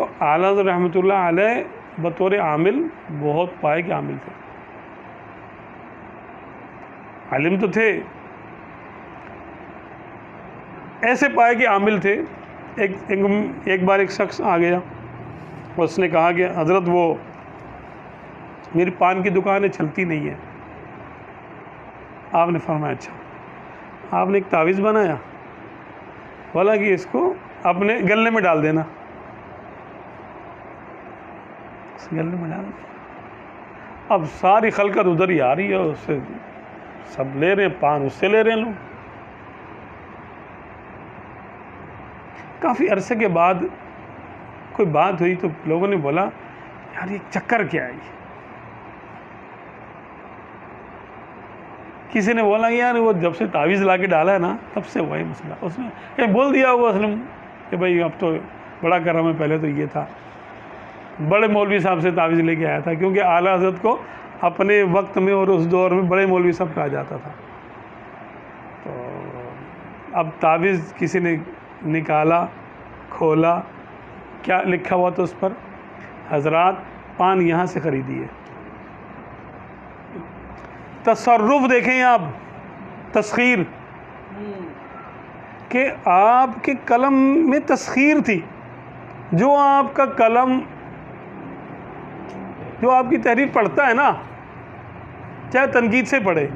تو اعلیٰ حضرت رحمۃ اللہ علیہ بطور عامل بہت پائے کے عامل تھے، عالم تو تھے، ایسے پائے کے عامل تھے۔ ایک بار ایک شخص آ گیا، اس نے کہا کہ حضرت وہ میری پان کی دکان ہے، چلتی نہیں ہے۔ آپ نے فرمایا اچھا۔ آپ نے ایک تعویذ بنایا، بولا کہ اس کو اپنے گلے میں ڈال دینا، اس گلے میں ڈال دینا۔ اب ساری خلقت ادھر ہی آ رہی ہے، اس سے سب لے رہے ہیں پان، اس سے لے رہے ہیں لوگ۔ کافی عرصے کے بعد کوئی بات ہوئی تو لوگوں نے بولا یار یہ چکر کیا ہے یہ؟ کسی نے بولا یار وہ جب سے تعویذ لا کے ڈالا ہے نا تب سے وہی مسئلہ، اس نے کہیں بول دیا ہوگا اصل کہ بھائی اب تو بڑا کرم ہے، پہلے تو یہ تھا۔ بڑے مولوی صاحب سے تعویذ لے کے آیا تھا، کیونکہ اعلیٰ حضرت کو اپنے وقت میں اور اس دور میں بڑے مولوی صاحب کہا جاتا تھا۔ تو اب تعویذ کسی نے نکالا، کھولا، کیا لکھا ہوا تھا اس پر؟ حضرات پان یہاں سے خریدیے۔ تصرف دیکھیں آپ، تسخیر، کہ آپ کے قلم میں تسخیر تھی۔ جو آپ کا قلم، جو آپ کی تحریر پڑھتا ہے نا، چاہے تنقید سے پڑھے،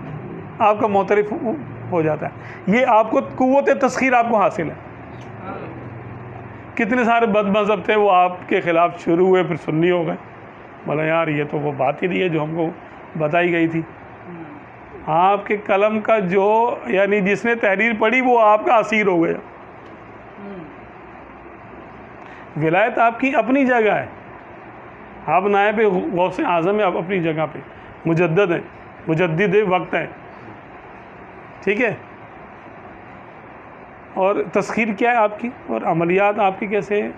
آپ کا معترف ہو جاتا ہے۔ یہ آپ کو قوت تسخیر آپ کو حاصل ہے۔ کتنے سارے بد مذہب تھے وہ آپ کے خلاف شروع ہوئے، پھر سنی ہو گئے، بولا یار یہ تو وہ بات ہی نہیں ہے جو ہم کو بتائی گئی تھی۔ آپ کے قلم کا جو، یعنی جس نے تحریر پڑھی وہ آپ کا اسیر ہو گیا۔ ولایت آپ کی اپنی جگہ ہے، آپ نائب غوث اعظم ہیں، آپ اپنی جگہ پہ مجدد ہیں، مجدد وقت ہیں، ٹھیک ہے۔ اور تسخیر کیا ہے آپ کی، اور عملیات آپ کی کیسے ہیں؟